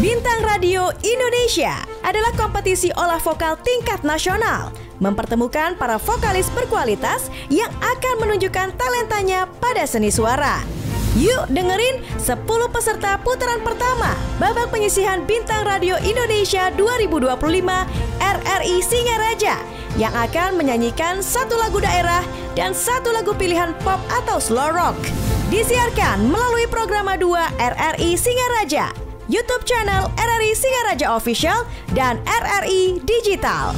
Bintang Radio Indonesia adalah kompetisi olah vokal tingkat nasional, mempertemukan para vokalis berkualitas yang akan menunjukkan talentanya pada seni suara. Yuk dengerin 10 peserta putaran pertama babak penyisihan Bintang Radio Indonesia 2025 RRI Singaraja yang akan menyanyikan satu lagu daerah dan satu lagu pilihan pop atau slow rock. Disiarkan melalui program 2 RRI Singaraja, YouTube channel RRI Singaraja Official dan RRI Digital.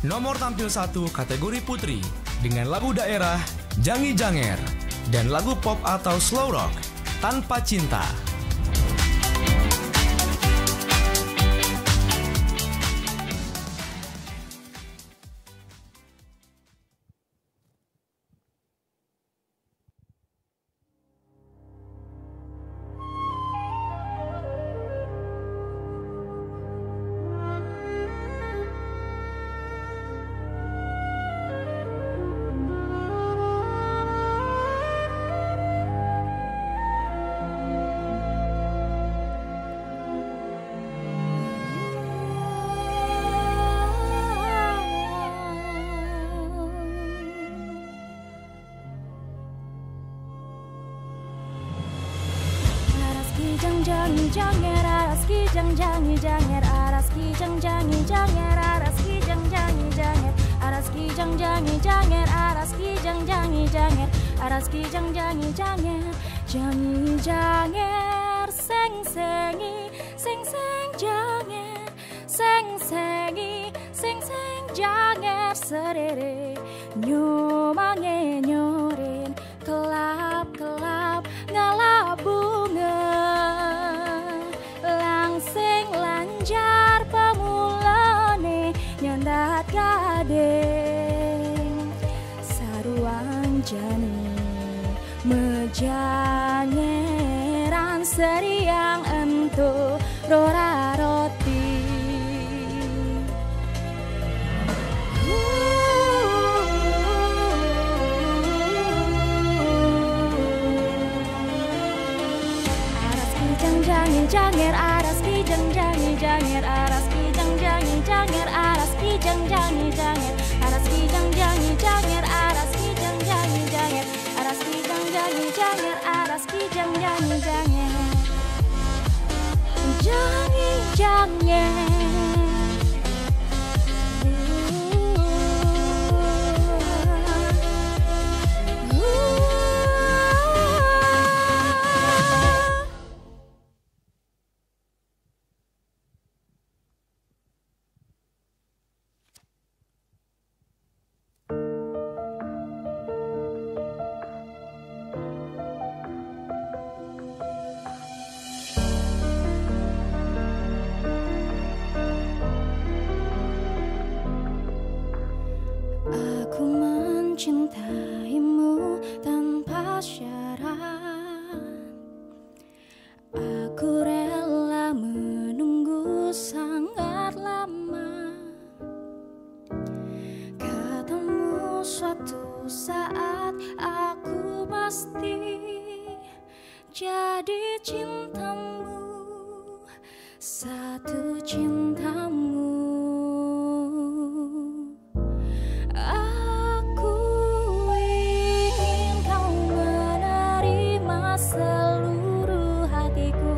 Nomor tampil 1 kategori putri dengan lagu daerah Jangi Janger dan lagu pop atau slow rock Tanpa Cinta. Janger araski jang jangi janger araski jang jangi janger araski jang jangi janger araski jang jangi janger araski jang jangi janger araski jang jangi janger jangi janger seng sengi seng seng janger seng sengi seng seng janger serere nyomange nyorin kelap kelap ngalabunga langsing lanjar pemulane nyandat gading saruang jani mejangeran seriang entu rora roti janger araski jang jangi janger araski jang jangi janger araski jang jangi janger araski jang jangi janger araski jang jangi janger araski jang jangi janger araski jang jangi janger jangi janger cintaimu tanpa syarat. Aku rela menunggu sangat lama. Ketemu suatu saat aku pasti jadi cintamu, satu cintamu. Seluruh hatiku,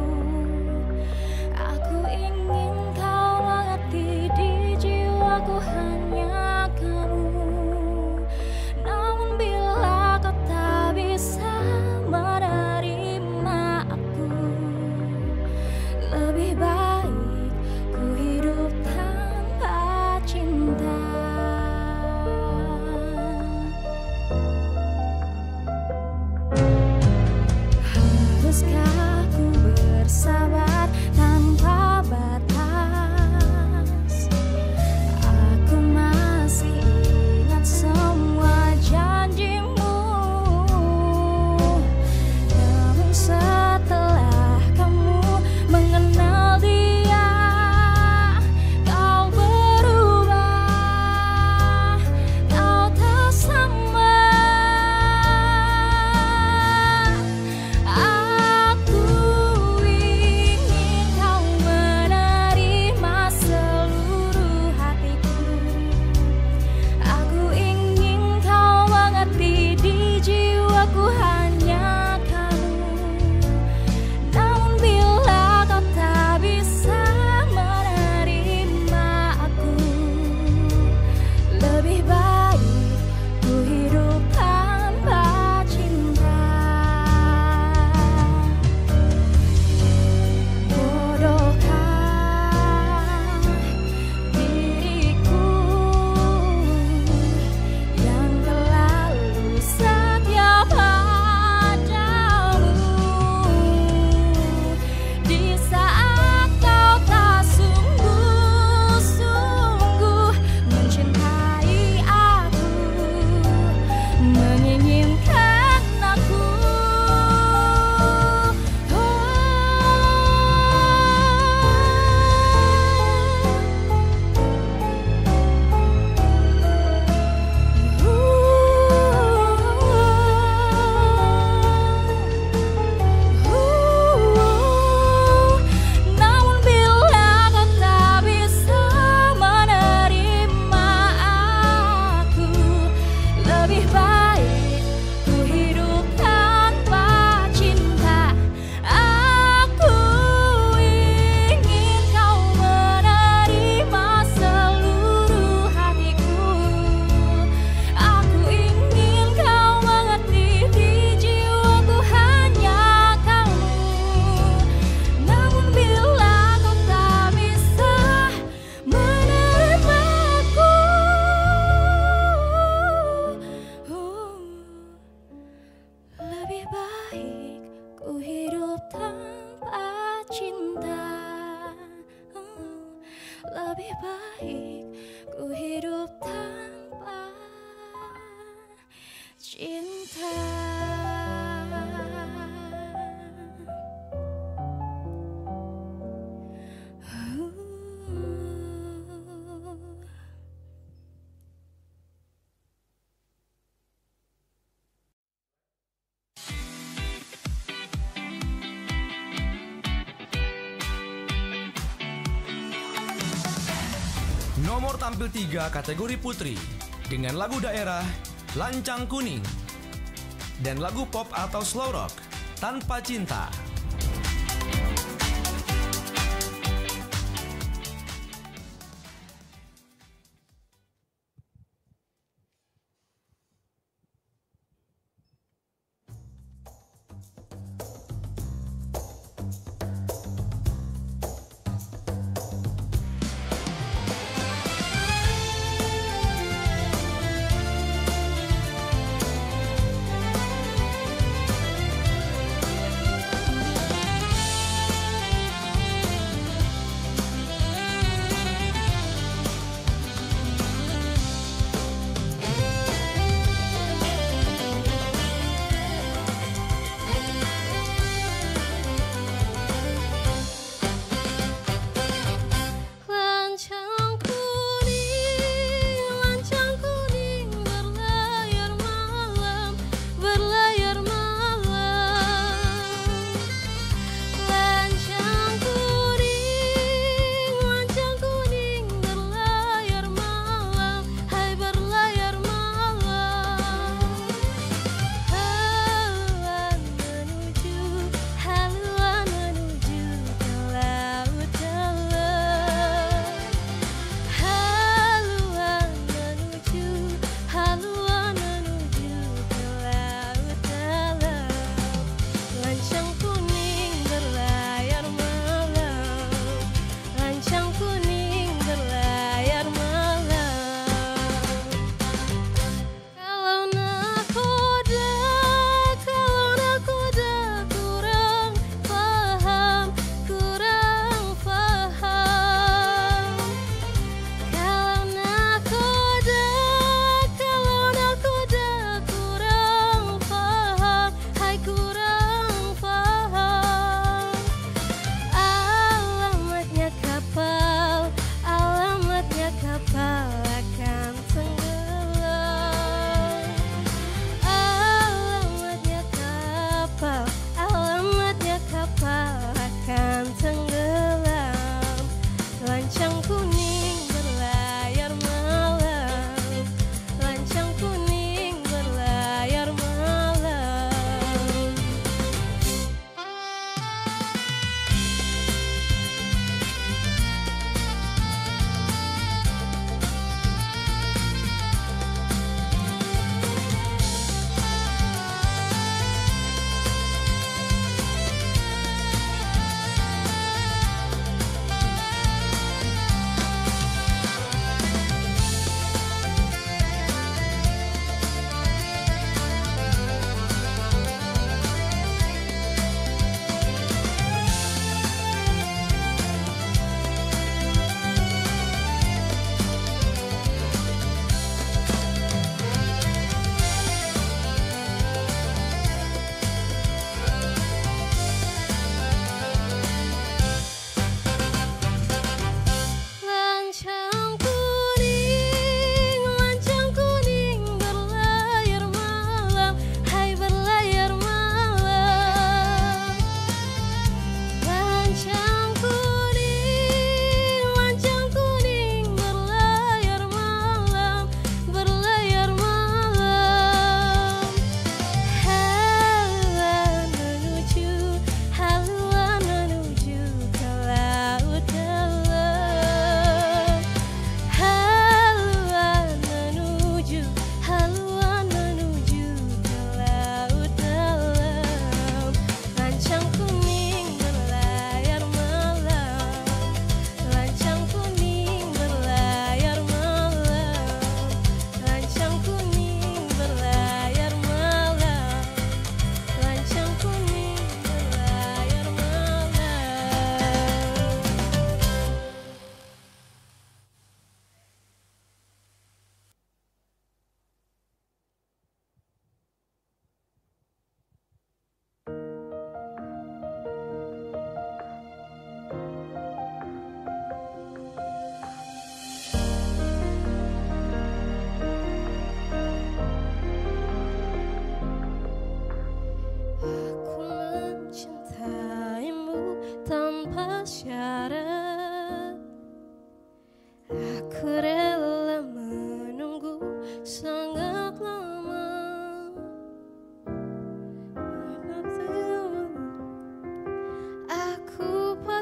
aku ingin kau mengerti, di jiwaku hanya kamu. Namun bila kau tak bisa menerima aku, lebih baik ku hidup cinta. Lebih baik ku hidup tanpa cinta. Nomor tampil 3 kategori putri dengan lagu daerah Lancang Kuning dan lagu pop atau slow rock Tanpa Cinta.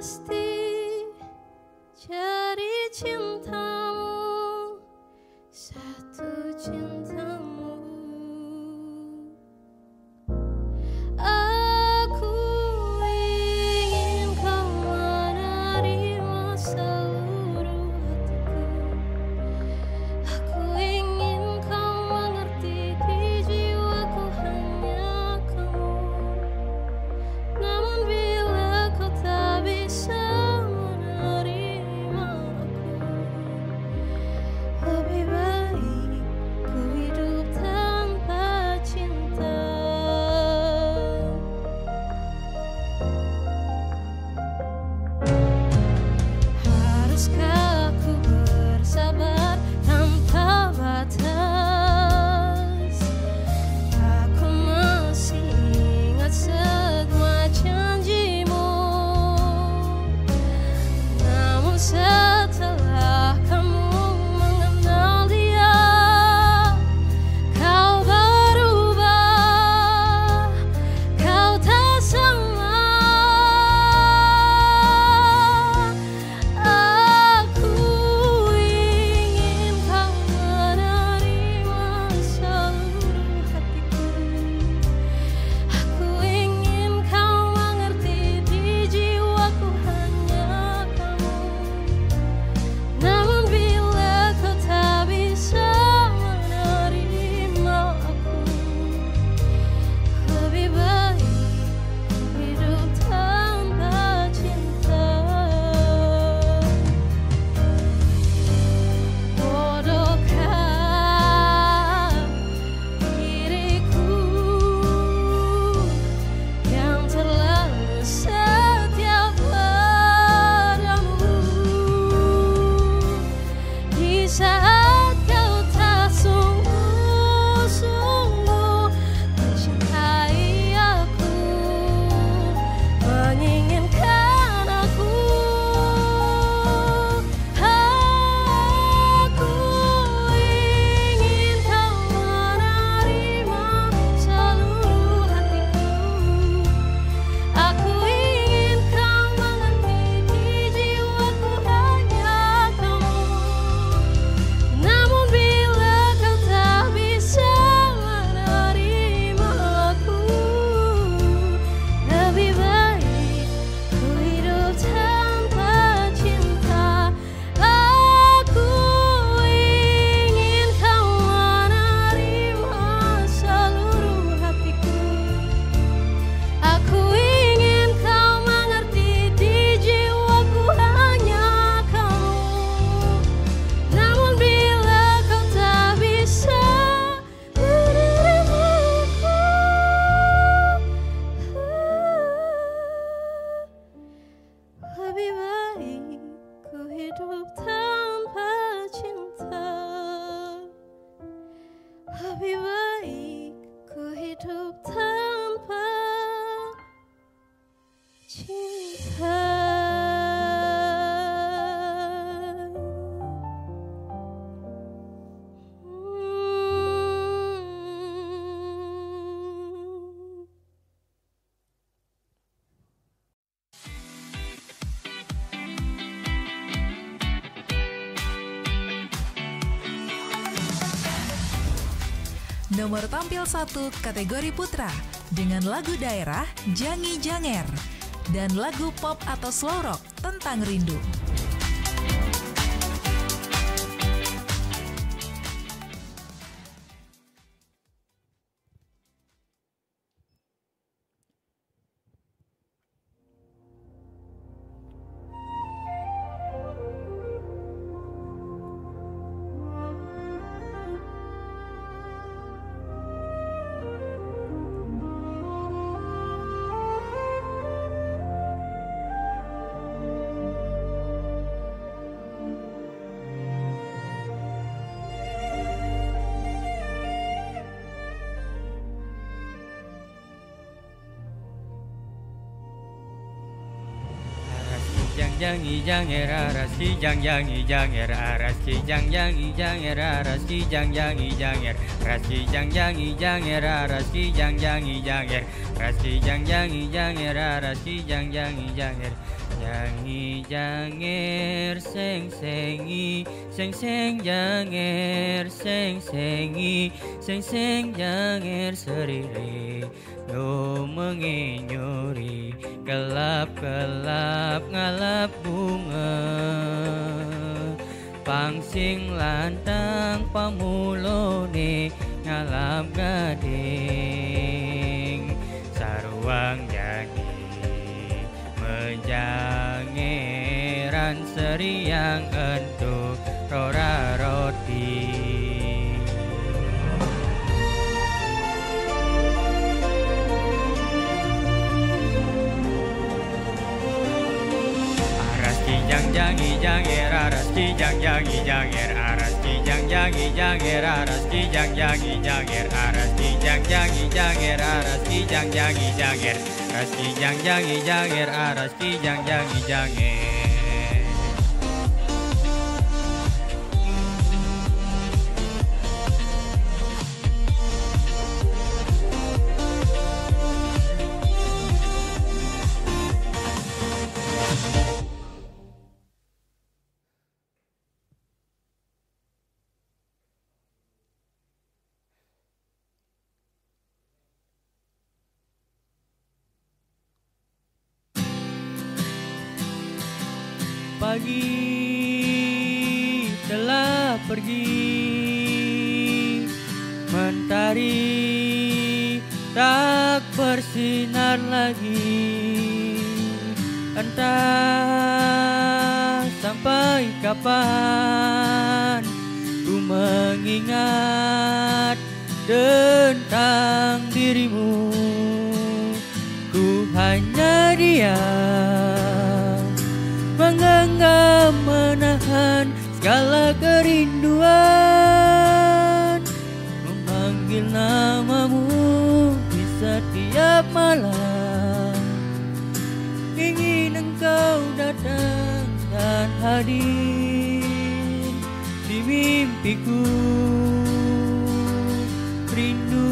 pasti jadi cintamu, satu cintamu. Aku ingin kau menerima seluruh hatiku. Aku ingin kau mengerti di jiwaku hanya kamu. Namun bila kau tak bisa menerima aku, lebih baik ku hidup tanpa cinta. Haruskah ku bersabar tanpa batas? Aku masih ingat semua janjimu. Namun setelah kamu mengenal dia, kau berubah, kau tak sama. Aku ingin kau menerima seluruh hatiku. Aku ingin kau mengerti di jiwaku hanya kamu. Namun bila kau tak bisa menerima aku, lebih baik hidup tanpa cinta. Bodohkah diriku yang terlalu setia padamu, di saat kau tak sungguh-sungguh mencintai aku, menginginkan aku. Aku ingin kau menerima seluruh hatiku. Aku ingin kau mengerti di jiwaku hanya kamu. Namun bila kau tak bisa menerima aku, lebih baik ku hidup tanpa cinta. Aku ingin kau menerima seluruh hatiku. Aku ingin kau mengerti di jiwaku hanya kamu. Namun bila kau tak bisa menerima aku, lebih baik ku hidup tanpa cinta. Lebih baik ku hidup tanpa cinta. Nomor tampil 1 kategori putra dengan lagu daerah Jangi Janger dan lagu pop atau slow rock Tentang Rindu. Jangi janger aras ki jangi janger aras ki jangi janger aras ki jangi janger aras ki jangi janger aras ki jangi janger aras ki jangi janger aras ki jangi janger Nyanyi janger seng-sengi, seng-seng janger seng-sengi, seng-seng janger seriri, no menginyuri kelap-kelap ngalap bunga. Pangsing lantang pamulone ngalap gading, saruang jadi menjangeran seriang entuk rora roti. Aras kijang jangi janger, aras kijang jangi janger, aras kijang jangi janger, aras kijang jangi janger, aras kijang jangi janger, aras kijang jangi janger, aras kijang jangi janger, aras kijang jangi janger. Pagi telah pergi, mentari tak bersinar lagi. Entah sampai kapan ku mengingat tentang dirimu. Ku hanya diam, mengenggam menahan segala kerinduan, memanggil namamu di setiap malam. Ingin engkau datang dan hadir di mimpiku, rindu.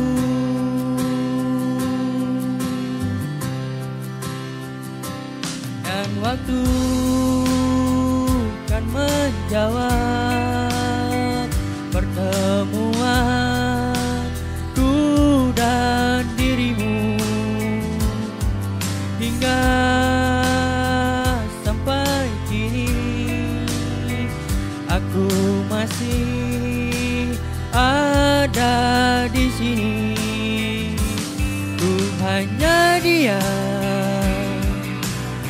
Dan waktu kan menjawab pertemuanku dan dirimu, hingga sampai kini aku masih ada di sini. Ku hanya diam,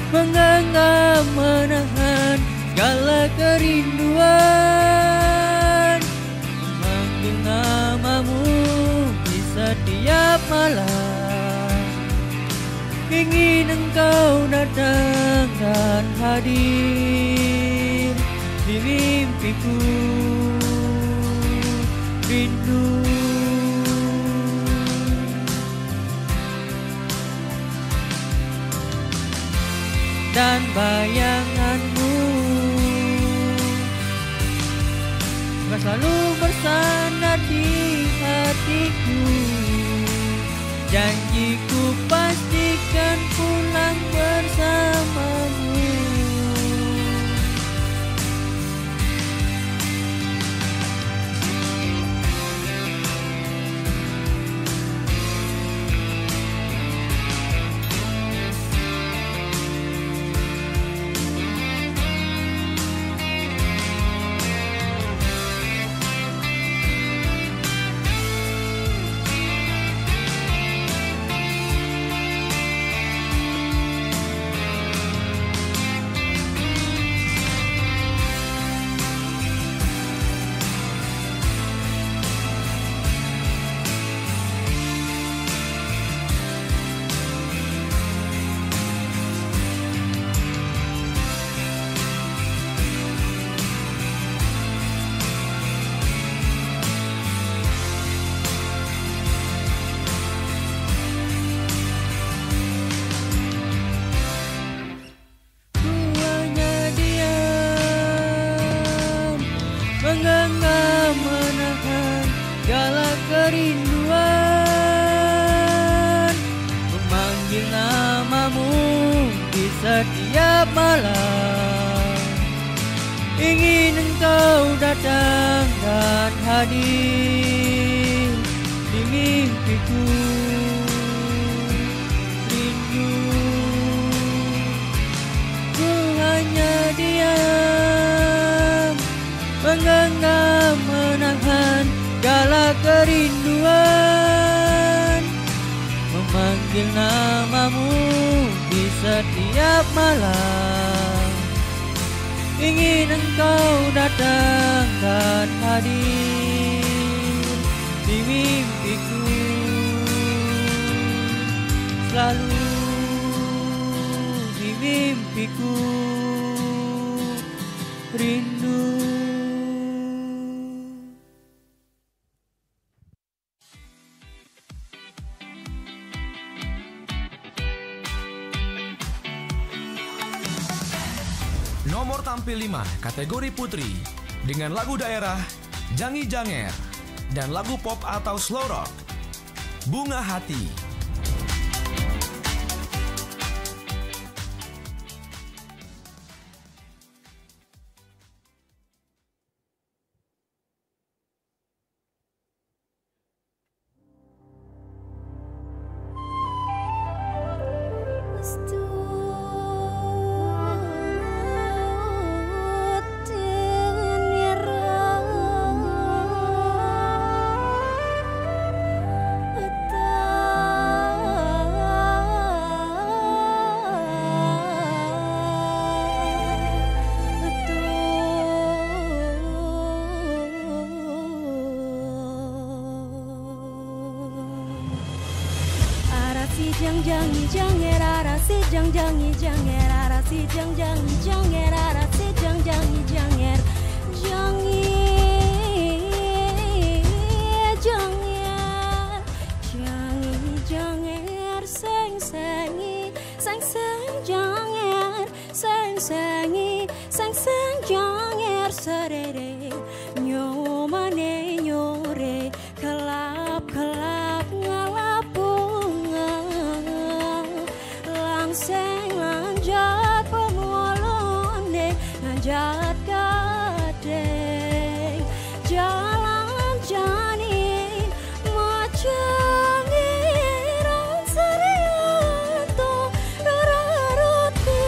mengenggam menahan segala kerinduan, memanggil namamu di setiap malam. Ingin engkau datang dan hadir di mimpiku, rindu. Dan bayanganmu akan selalu bersandar di hatiku. Janjiku pastikan pulang bersamamu. datang dan hadir di mimpiku. Rindu ku hanya diam, menggenggam menahan segala kerinduan, memanggil namamu di setiap malam. Ingin engkau datang dan hadir di mimpiku, selalu di mimpiku. Rindu. Nomor tampil 5 kategori putri dengan lagu daerah Jangi Janger dan lagu pop atau slow rock Bunga Hati. Jangi janger arasi jangi janger arasi jangi janger arasi jangi janger jangi janger jangi janger seng sengi seng seng janger seng sengi seng seng janger serere nyomane nyore kelap kelap ngalap seng lanjat pengolonde lanjat gadeng jalan jani macam iran serianto raroti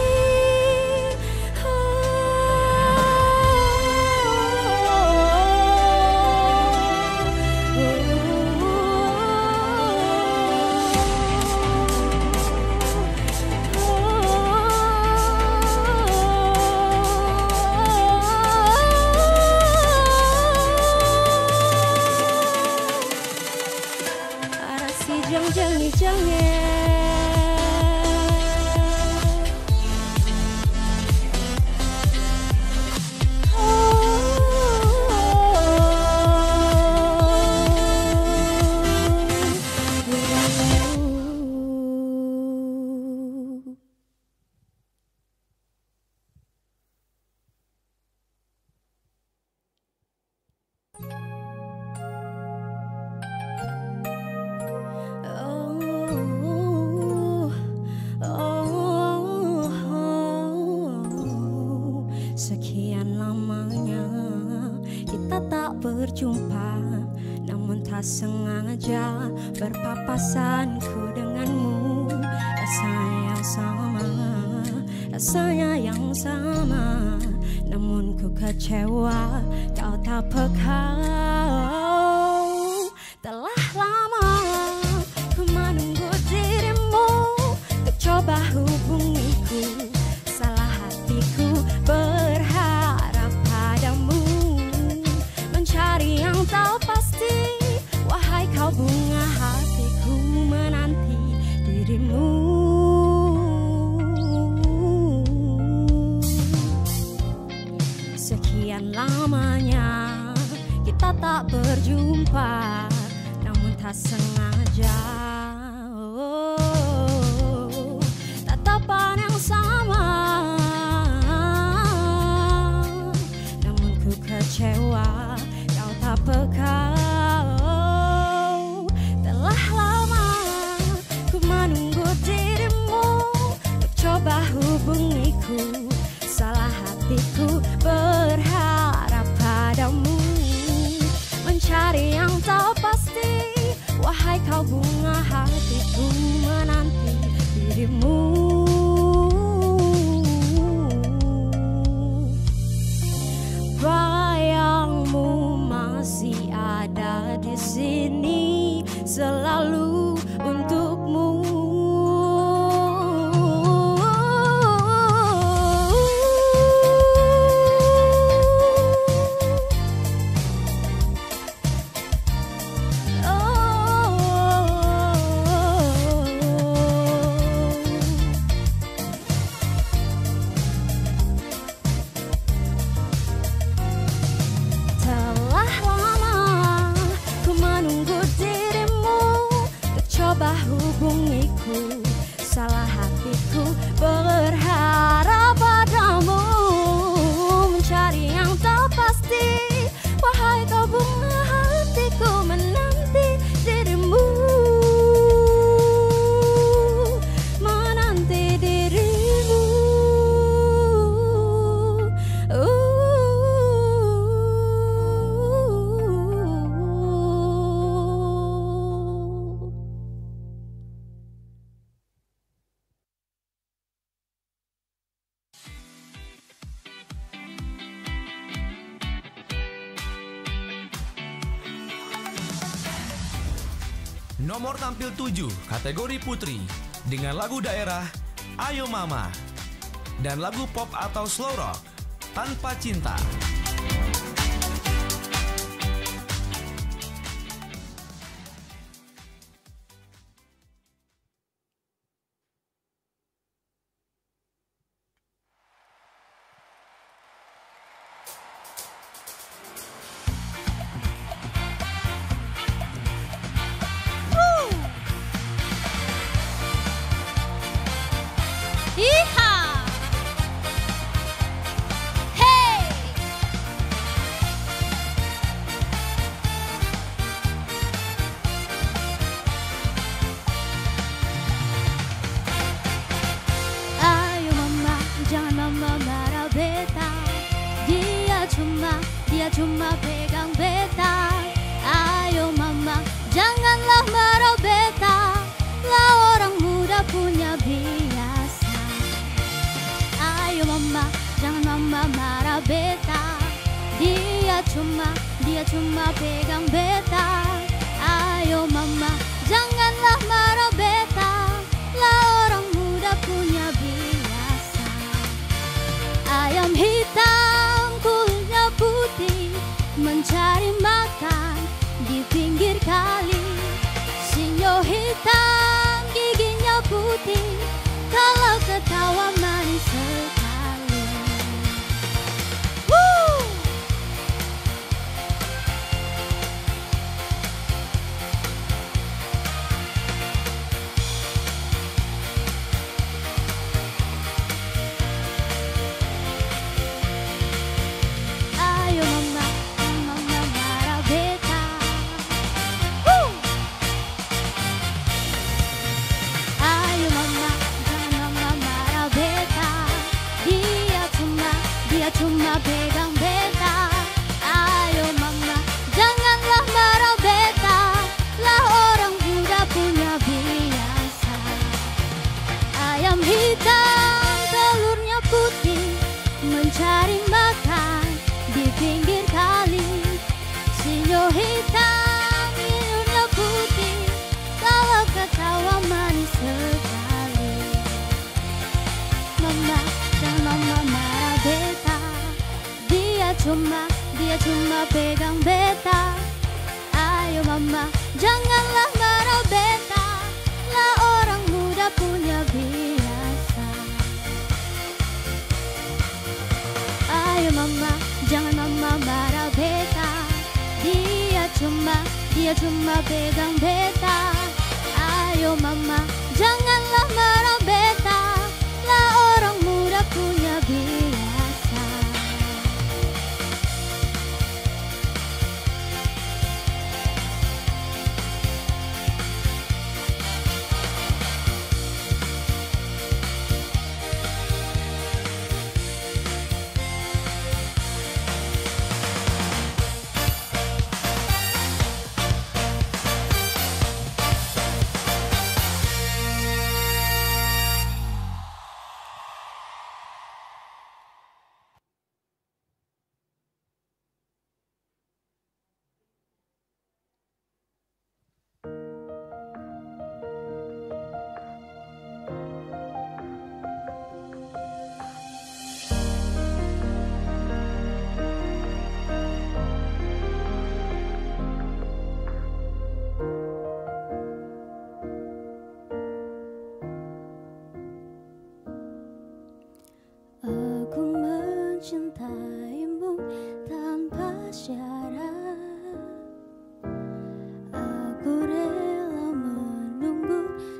jangi janger berjumpa, namun tak sengaja berpapasanku denganmu. Rasanya sama, rasanya yang sama, namun ku kecewa kau tak peka. Telah lama ku menunggu dirimu, ku coba hubungiku, salah hatiku berharap padamu. Cari yang tahu pasti, wahai kau bunga hatiku menanti dirimu. Sekian lamanya kita tak hubungiku, salah hatiku berharap padamu, mencari yang tak pasti. Wahai kau bunga hatiku, menanti dirimu, menanti dirimu. Nomor tampil 7 kategori putri dengan lagu daerah Ayo Mama dan lagu pop atau slow rock Tanpa Cinta. Yeehaw! Hey! Ayo mama, jangan mama marah beta. Dia cuma pegang beta. Ayo mama, janganlah marah beta. Lah orang muda punya biasa. Ayo mama, jangan mama marah beta. Dia cuma pegang beta. Ayo mama, janganlah marah beta. Lah orang muda punya biasa. Ayam hitam kulitnya putih, mencari makan di pinggir kali. Sinyo hitam giginya putih, kalau ketawa manis sekali. Woo! Ayo mama, mama marah beta. Woo! Ayo mama, jangan mama marah beta. Dia cuma pegang beta. Ayo mama, janganlah marah beta. Lah orang muda punya biasa. Ayam hitam telurnya putih, mencari makan di pinggir kali. Sinyo hitam hidungnya putih, kalau ketawa manis sekali. Mama, jangan mama marah beta. Dia cuma pegang beta. Ayo mama, janganlah marah beta. Lah orang muda punya biasa. Ayo mama, jangan mama marah beta. Dia cuma pegang beta. Ayo mama, janganlah marah beta. Lah orang muda punya biasa.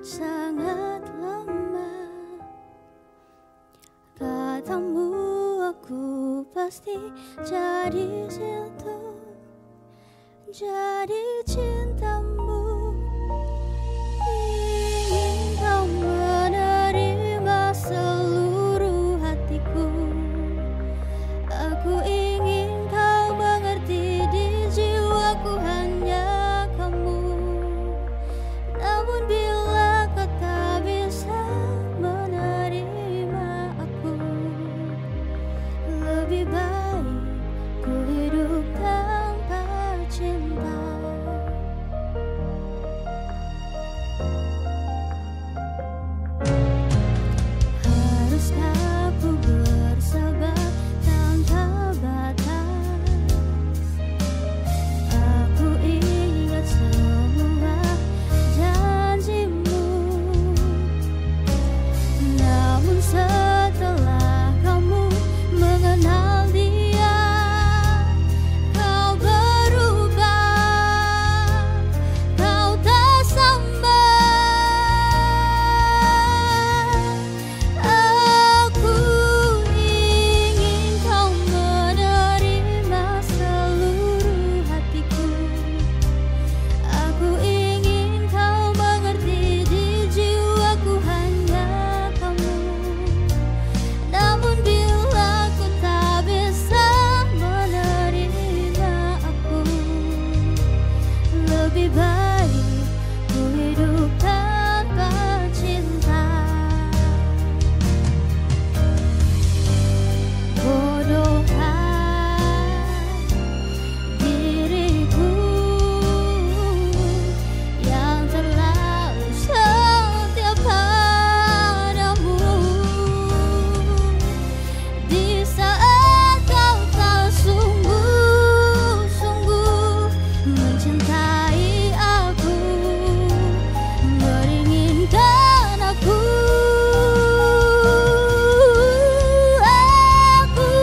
sangat lama. Katamu aku pasti jadi situ, jadi cintamu. Ingin kau menerima seluruh hatiku. Aku ingin kau mengerti, di jiwaku hanya kamu. Namun bila kau tak bisa menerima aku, lebih baik ku hidup tanpa cinta. Haruskah ku bersabar tanpa batas? Aku ingat semua janjimu. Namun setelah kamu mengenal dia, kau berubah, kau tak sama. Aku ingin kau menerima seluruh hatiku. Aku ingin kau mengerti, di jiwaku hanya kamu. Namun bila ku tak bisa menerima aku, lebih baik ku hidup tanpa cinta. Bodohkah diriku yang terlalu setia padamu, di saat kau tak sungguh-sungguh mencintai aku, menginginkan aku. Aku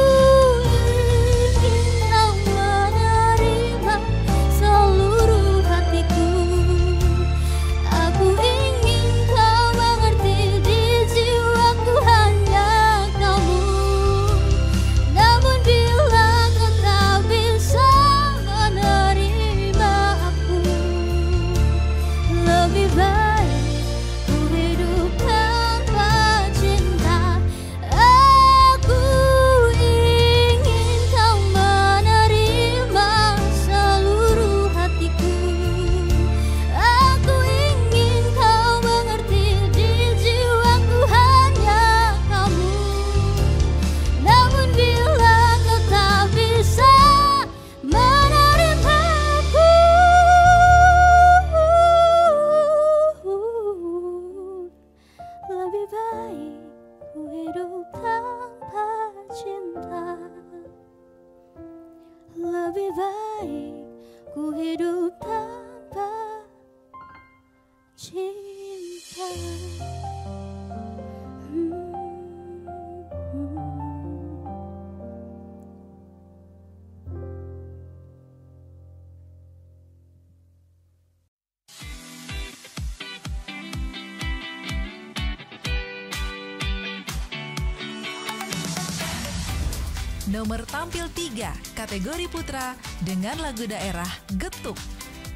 ingin kau menerima seluruh hatiku. Aku ingin kau mengerti, di jiwaku hanya kamu. Namun bila kau tak bisa menerima aku, lebih baik ku hidup tanpa cinta. Aku ingin kau menerima seluruh hatiku. Aku ingin kau mengerti, di jiwaku hanya kamu. Namun bila kau tak bisa menerima aku, lebih baik ku hidup tanpa cinta. Lebih baik ku hidup tanpa cinta. Nomor tampil 3 kategori putra dengan lagu daerah Getuk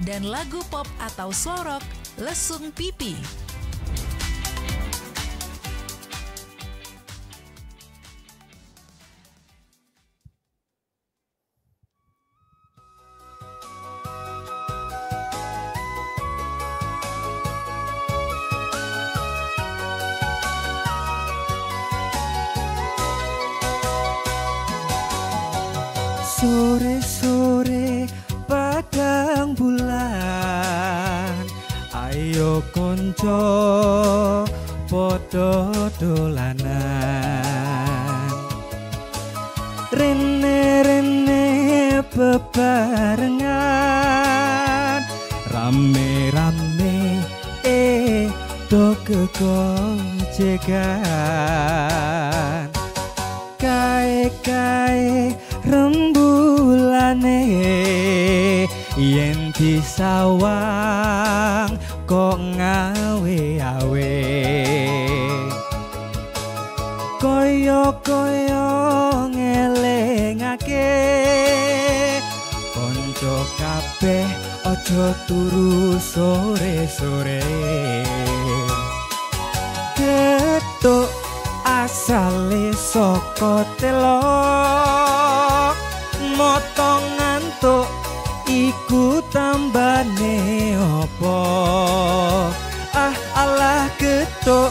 dan lagu pop atau slow rock Lesung Pipi. Sore-sore padang bulan, ayo konco podo dolanan. Rene-rene bebarengan, rame-rame do kegojegan. Kae-kae rembulane yen disawang kok ngawe-awe koyo-koyo ngelingake konco kabeh ojo turu sore-sore ketuk asale saka telo motong ngantuk iku tambane opo alah ketuk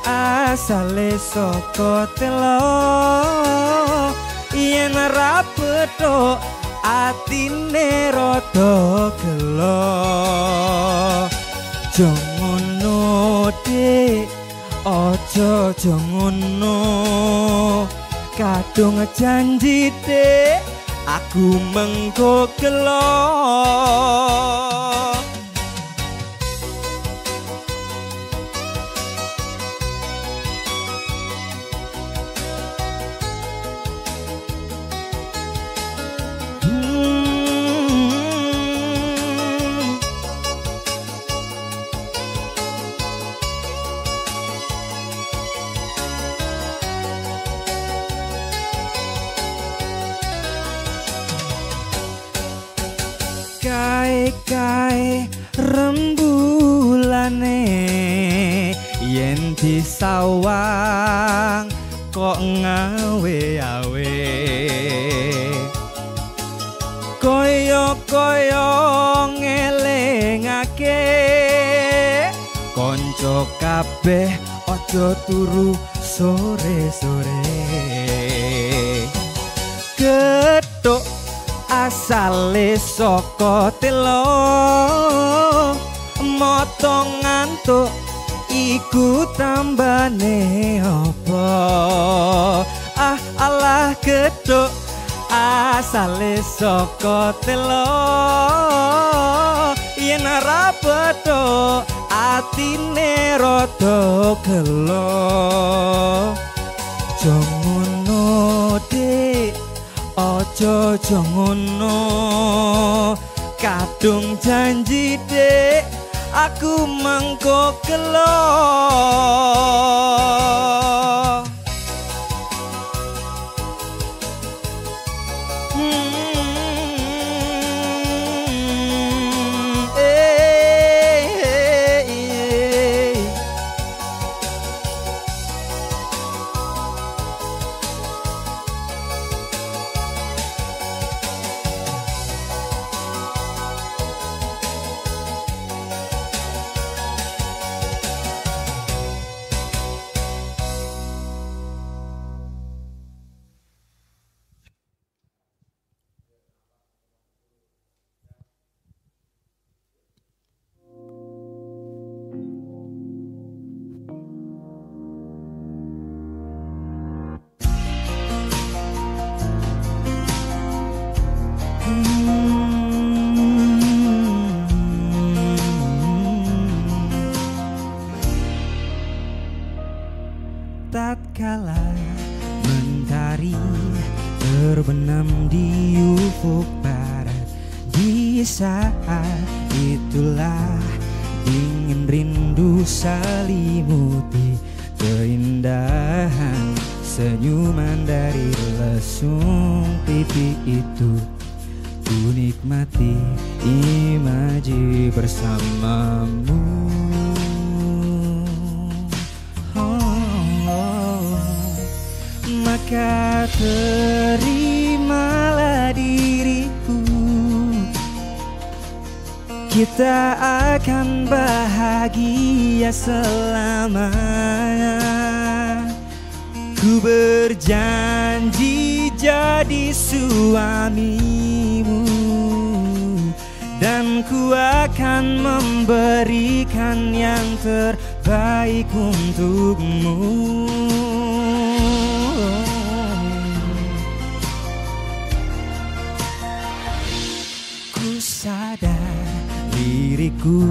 asale saka telo yen ra petuk atine rada gelo jongono dik ojo jongono kadung janji dik aku mengko gelo kae rembulane yen disawang kok ngawe-awe koyo-koyo ngelingake konco kabeh ojo turu sore-sore ketuk asale saka telo motong ngantuk iku tambane apa alah ketuk asale saka telo yen ora petuk atine rada gelo jongono dik ojo jongono kadung janji dek aku mengko gelo tatkala mentari terbenam di ufuk barat di saat itulah dingin rindu selimuti keindahan senyuman dari lesung pipi itu ku nikmati imaji bersamamu. Maka terimalah diriku, kita akan bahagia selamanya. Ku berjanji jadi suamimu, dan ku akan memberikan yang terbaik untukmu. Ku sadar diriku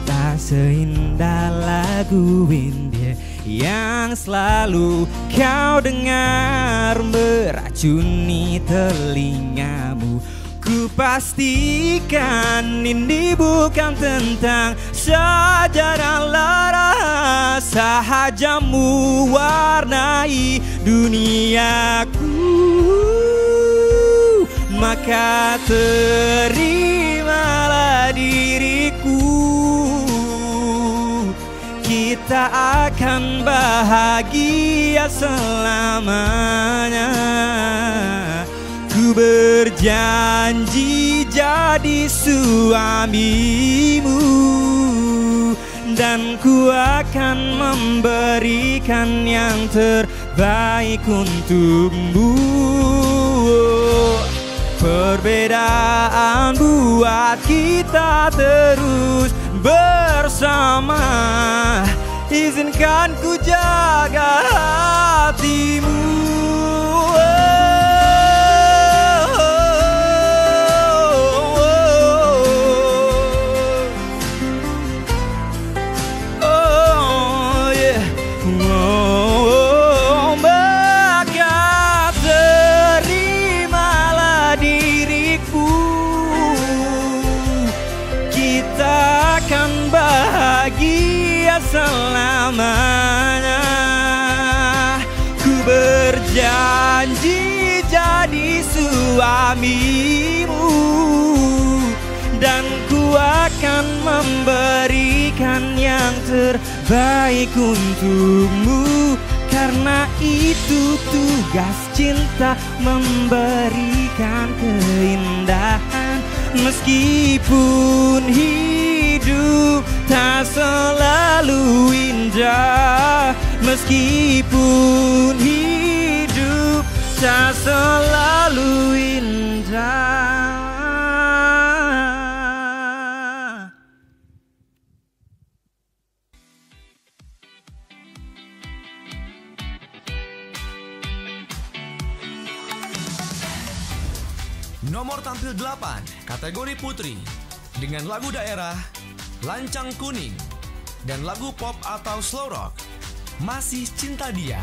tak seindah lagu India yang selalu kau dengar meracuni telingamu. Ku pastikan ini bukan tentang sejarah lara, sahaja mewarnai duniaku. Maka terimalah diriku, kita akan bahagia selamanya. Ku berjanji jadi suamimu, dan ku akan memberikan yang terbaik untukmu. Perbedaan buat kita terus bersama, izinkan ku jaga hatimu. Selamanya ku berjanji jadi suamimu, dan ku akan memberikan yang terbaik untukmu. Karena itu tugas cinta, memberikan keindahan. Meskipun hidup tak selalu indah, meskipun hidup tak selalu indah. Nomor tampil 8, kategori putri, dengan lagu daerah, Lancang Kuning, dan lagu pop atau slow rock, Masih Cinta Dia.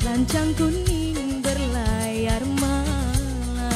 Lancang kuning berlayar malam.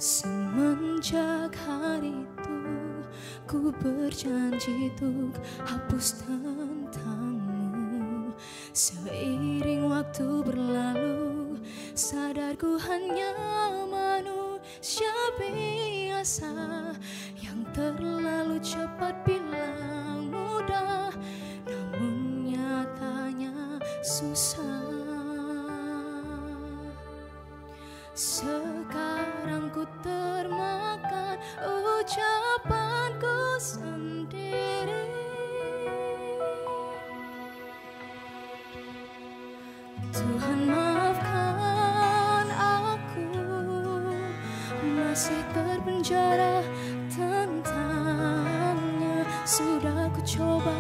Semenjak hari itu ku berjanji untuk hapus tentangmu. Seiring waktu berlalu, sadarku hanya manusia biasa yang terlalu cepat bilang mudah, namun nyatanya susah. Sekarang ku termakan ucapanku sendiri. Tuhan maafkan aku, masih terpenjara tentangnya. Sudah ku coba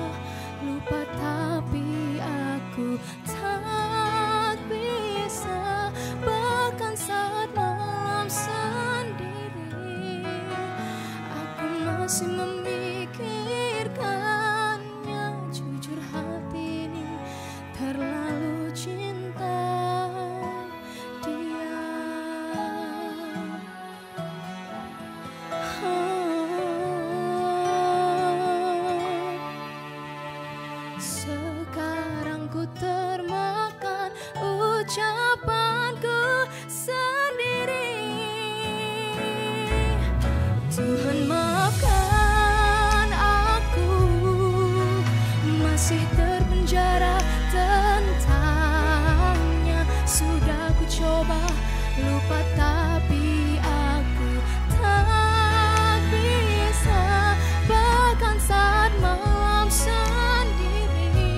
lupa tapi aku tak bisa. Bahkan saat malam sendiri, aku masih memikirkannya. Jujur hati ini terlalu cinta dia. Sekarang ku termakan ucapanku sendiri. Tuhan maafkan aku, masih terpenjara tentangnya. Sudah ku coba lupa tapi aku tak bisa. Bahkan saat malam sendiri,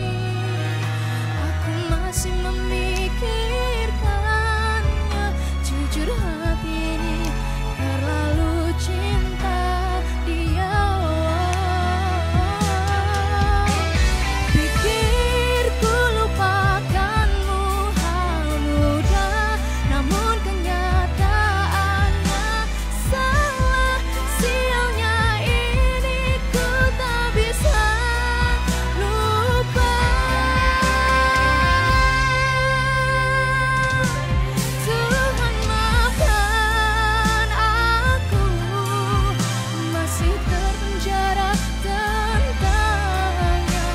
aku masih memikirkannya. Jujur hati ini terlalu cinta dia. Pikirku lupakanmu hal mudah, namun kenyataannya salah. Sialnya ini ku tak bisa lupa. Tuhan maafkan aku, masih terpenjara tentangnya.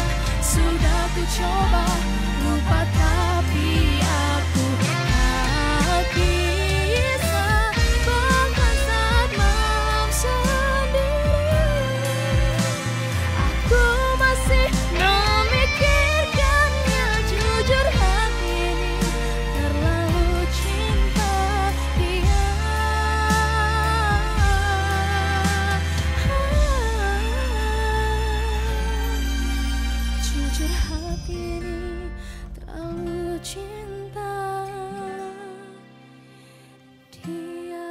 Sudah ku coba lupa tapi aku tak bisa. Bahkan saat malam sendiri, aku masih memikirkannya. Jujur hati ini terlalu cinta dia. Jujur hati ini terlalu cinta dia.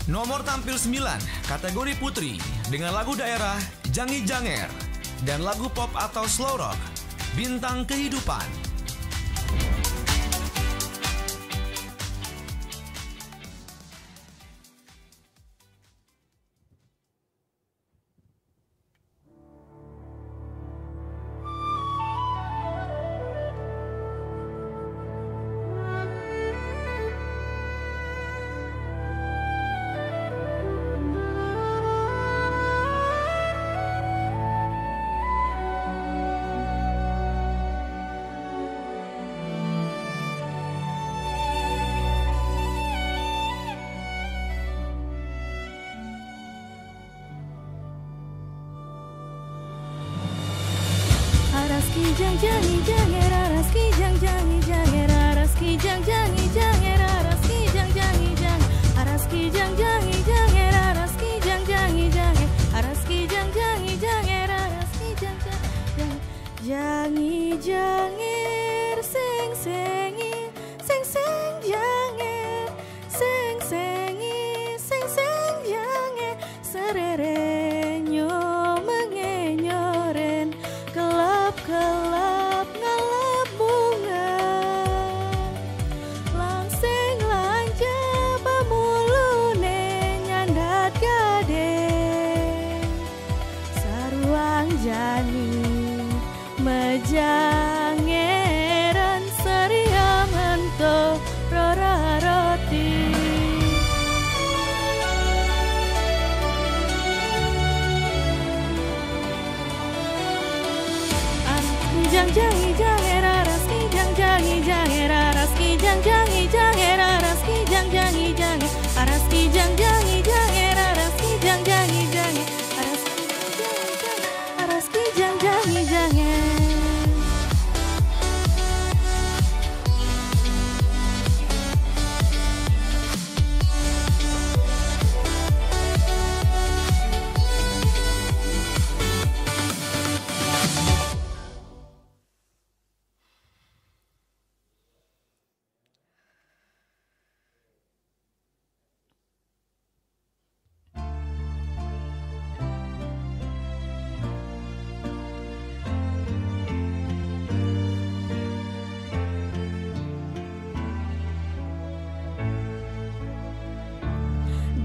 Nomor tampil 9, kategori putri dengan lagu daerah Jangi Janger dan lagu pop atau slow rock Bintang Kehidupan. Araski jang jangi janger, araski jang jangi janger, araski jang jangi janger, araski jang jangi jang, araski jang jangi janger, araski jang jangi janger, araski jang jangi janger, araski jang jang jangi janger, sing sengi sing sing janger, sing sengi sing sing janger, sererenyo mengenyoren kelap kelap ngal jangeran seria mento rora roti. Jang jangi jangera raski jang jangi jangera raski jang jangi jangera raski jang jangi jangi araski jang jangi jangera raski jang jangi jangi araski jang jangi jangi.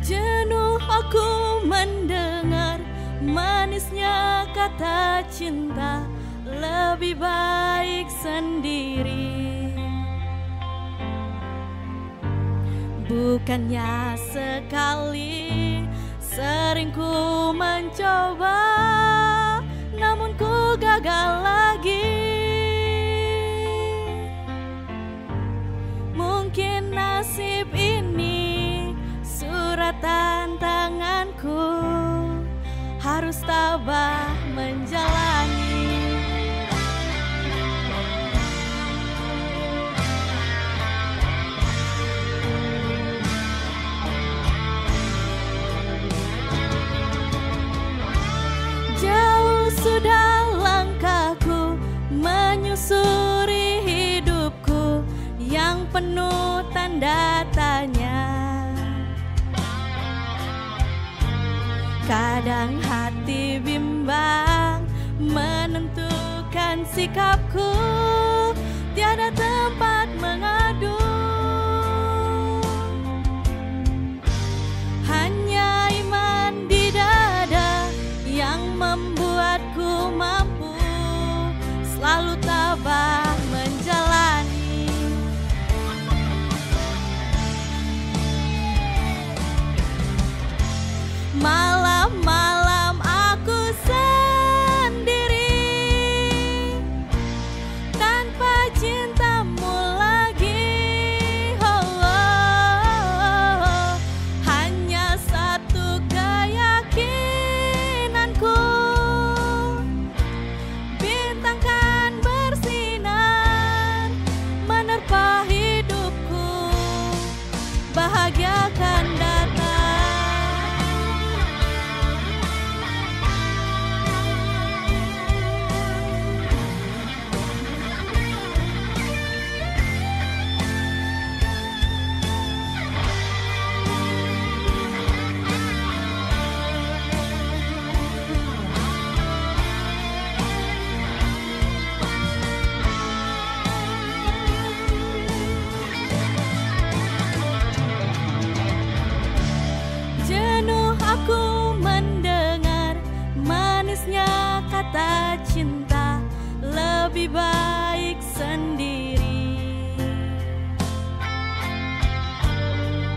Jenuh aku mendengar manisnya kata cinta, lebih baik sendiri. Bukannya sekali, sering ku mencoba, namun ku gagal lagi. Mungkin nasib ini suratan tanganku, harus tabah menjalani. Jauh sudah langkahku menyusuri hidupku yang penuh tanda tanya. Kadang hati bimbang menentukan sikapku, tiada tempat mengadu. Hanya iman di dada yang membuatku mampu selalu tabah menjalani. Malam-malam aku sendiri, tanpa cintamu lagi. Hanya satu keyakinanku, bintang kan bersinar menerpa hidupku, bahagia kan datang. Aku mendengar manisnya kata cinta, lebih baik sendiri.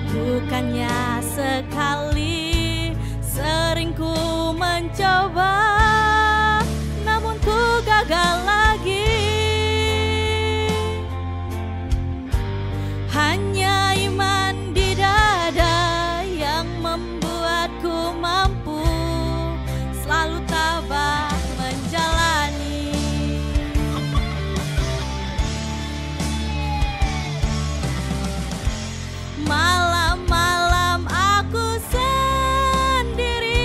Bukannya sekali, sering ku mencoba, namun ku gagal lagi. Hanya iman di dada yang membuatku mampu selalu tabah menjalani. Malam-malam aku sendiri,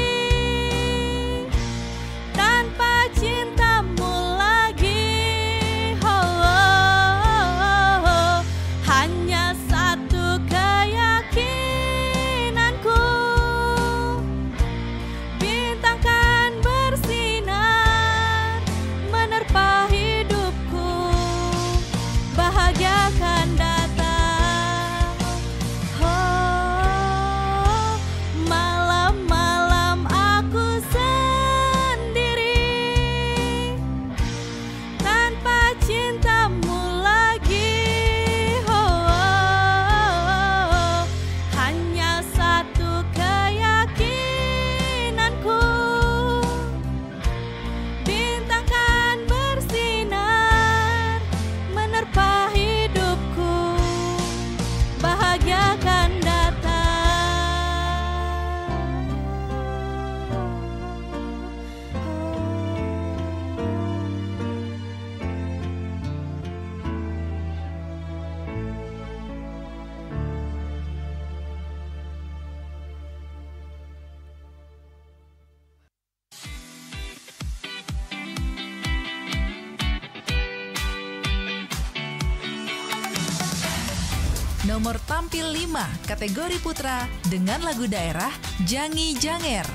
nomor tampil 5 kategori putra dengan lagu daerah Jangi Janger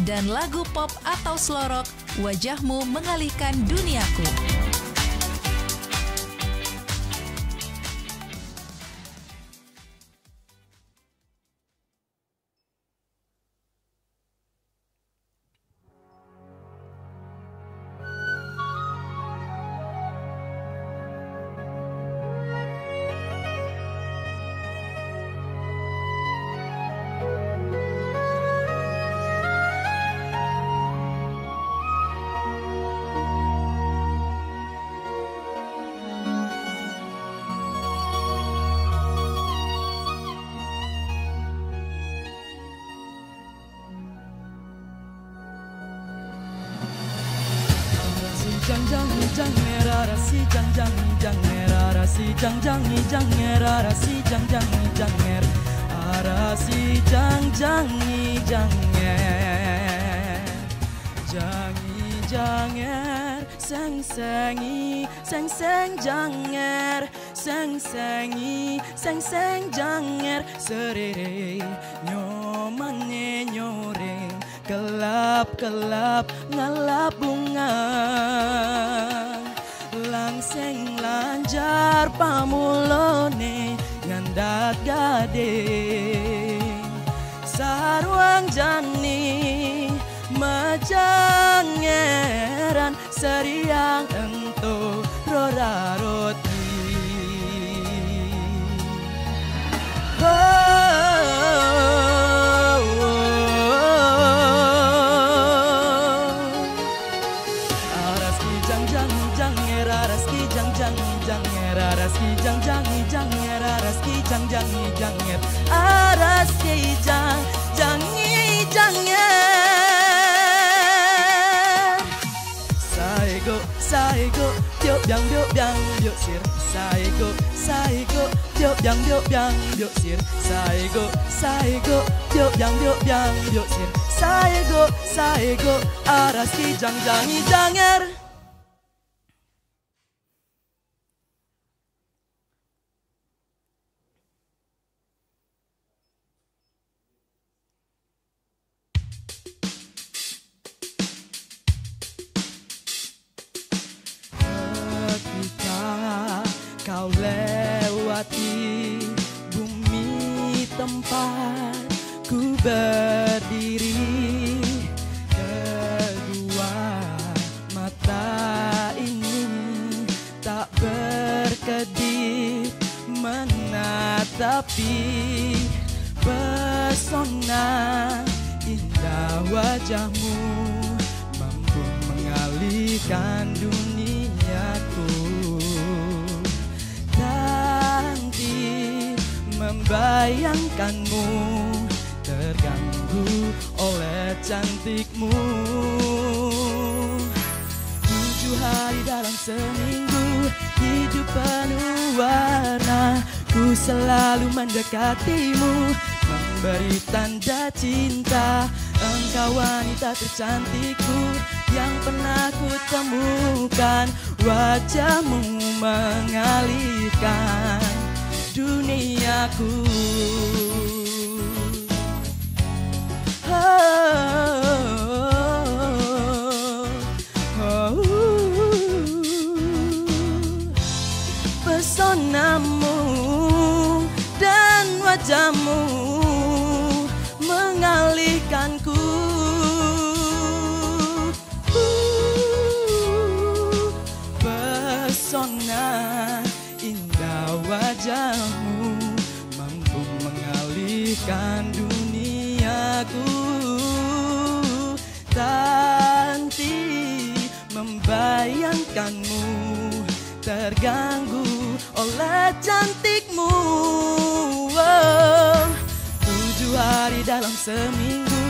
dan lagu pop atau slorok Wajahmu Mengalihkan Duniaku. Seng janger serere nyomane nyoreng kelap-kelap ngalap bunga langseng lanjar pamulone ngandat gading sarwang jani majangeran seriang ento roraroti. Saigo, diok biang diok sir. Saigo, diok biang diok sir. Saigo, diok biang diok sir. Saigo, aras kijang jangi janger. Kau lewati bumi tempat ku berdiri, kedua mata ini tak berkedip menatapi pesona indah wajahmu mampu mengalihkan duniaku. Membayangkanmu terganggu oleh cantikmu. 7 hari dalam seminggu hidup penuh warna. Ku selalu mendekatimu, memberi tanda cinta. Engkau wanita tercantikku yang pernah ku temukan. Wajahmu mengalihkan duniaku. Pesonamu dan wajahmu mengalihkanku. Pesona indah wajahmu mampu mengalihkan duniaku. Tanti membayangkanmu terganggu oleh cantikmu. 7 hari dalam seminggu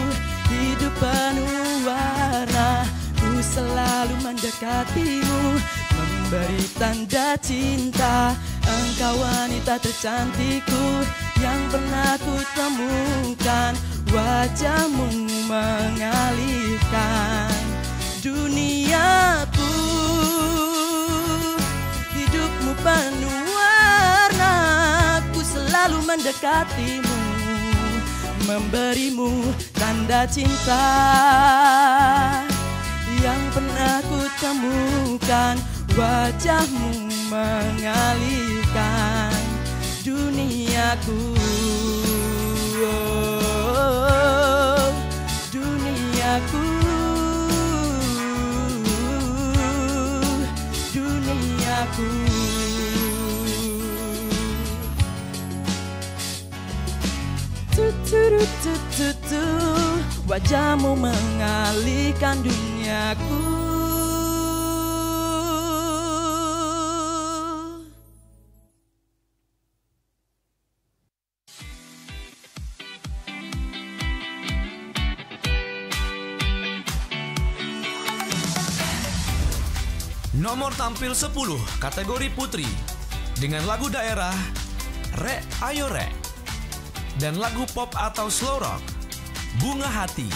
hidup penuh warna. Ku selalu mendekatimu, memberi tanda cinta. Engkau wanita tercantikku yang pernah ku temukan. Wajahmu mengalihkan duniaku. Hidupmu penuh warna. Ku selalu mendekatimu, memberimu tanda cinta yang pernah ku temukan. Wajahmu mengalihkan duniaku, oh, duniaku, duniaku. Tuturutututu, wajahmu mengalihkan duniaku. Nomor tampil 10 kategori putri dengan lagu daerah Re Ayo Re dan lagu pop atau slow rock Bunga Hati.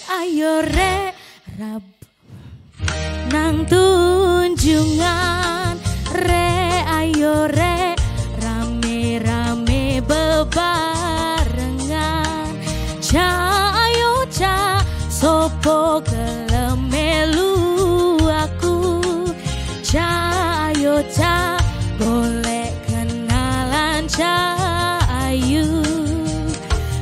Ayo re rab nang tunjungan, re ayo re rame-rame bebarengan. Ca ayo ca sopo gelem melu aku, ca ayo ca golek kenalan ca ayu.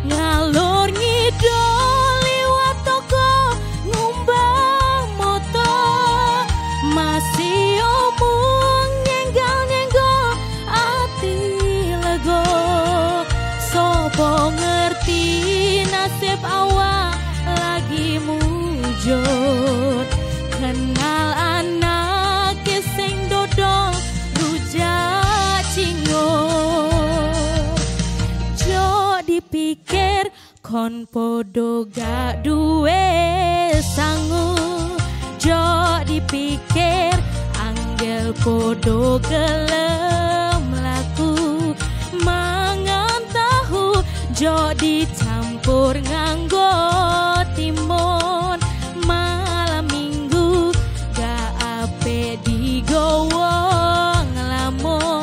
Ngalor ngidul liwat toko ngumbang moto, masih omong nyenggol-nyenggol ati lego. Sopo ngerti nasib awak lagi mujur, kenal anak sing dodol rujak cingur. Jo dipikir kon podo gak duwe sangu, jo dipikir anggel podo gelem laku. Mangan tahu jo dicampur nganggo timun, malam minggu gak ape digowo ngelamun.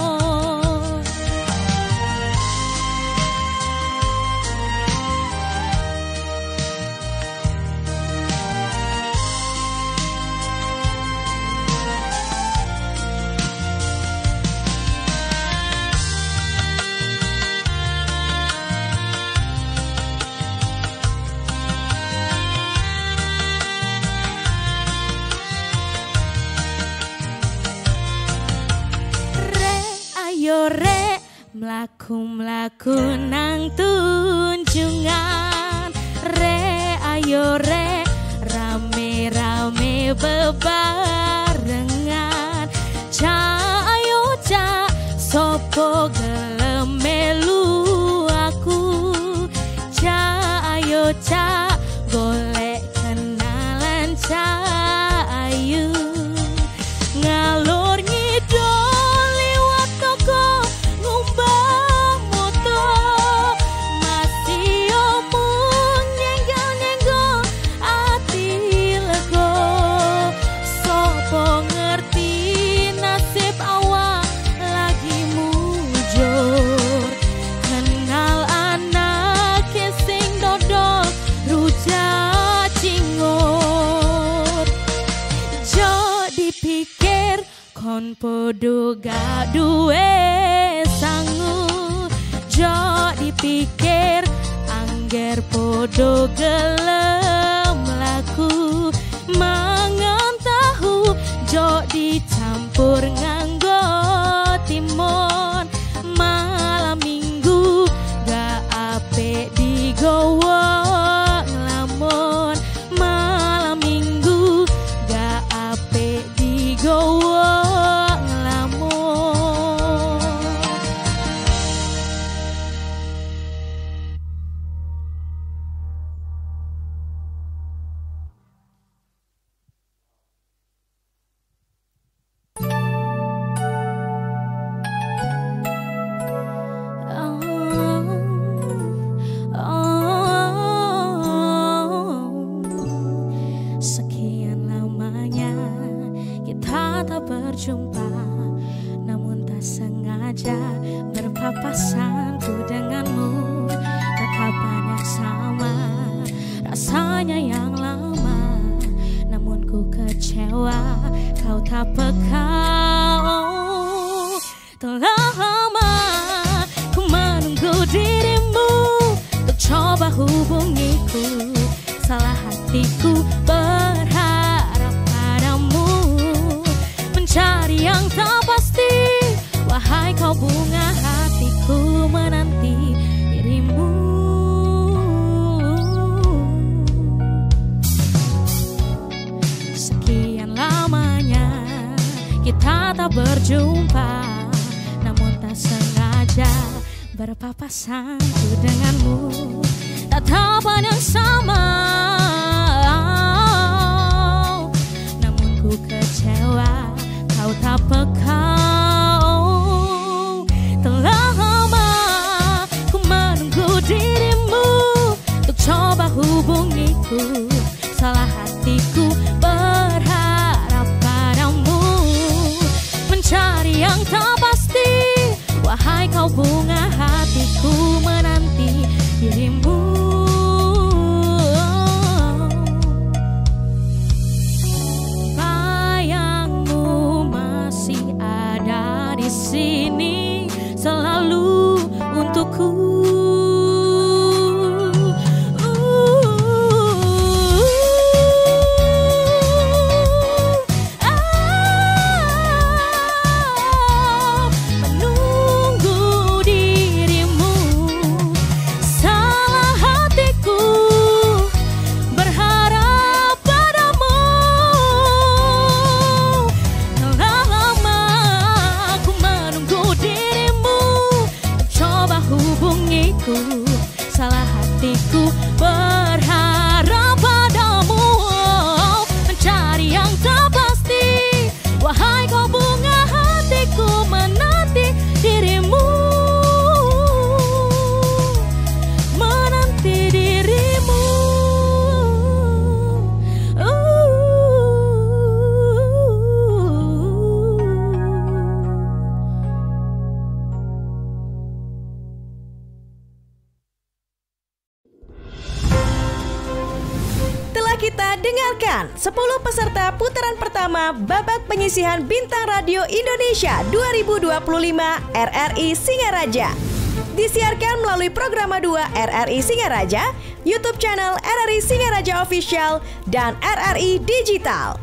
Ayo re mlaku-mlaku nang tunjungan, re ayo re rame-rame bebarengan. Ca ayo ca sopo gelem melu aku, ca ayo ca golek kenalan ca ayu. Ngalor ngidul liwat toko ngumbang moto, masih omong nyenggol-nyenggol ati lego. Sopo ngerti nasib awak lagi mujur, kenal anak sing dodol rujak cingur. Jo dipikir kon podo gak duwe sangu, jo dipikir angger podo gelem laku. Mangan tahu jo dicampur nganggo timun, malam minggu gak ape digowo ngelamun. berjumpa, namun tak sengaja berpapasanku denganmu. Tatapan yang sama, rasanya yang lama, namun ku kecewa kau tak peka. Oh, telah lama ku menunggu dirimu untuk coba hubungiku. Salah hatiku berharap padamu, mencari yang tak pasti. Wahai kau bunga hatiku, menanti dirimu. Sekian lamanya kita tak berjumpa, namun tak sengaja berpapasanku denganmu. Tatapan yang sama, namun ku kecewa kau tak peka. Oh, telah lama ku menunggu dirimu untuk coba hubungiku. Salah hatiku berharap padamu, mencari yang tak pasti. Wahai kau bunga hatiku, menanti dirimu. Bayangmu masih ada di sini, selalu untukku. Salah hatiku berharap padamu, mencari yang tak pasti. Wahai kau bunga hatiku, menanti dirimu, menanti dirimu. Kita dengarkan 10 peserta putaran pertama babak penyisihan Bintang Radio Indonesia 2025 RRI Singaraja. Disiarkan melalui Programa 2 RRI Singaraja, YouTube channel RRI Singaraja Official, dan RRI Digital.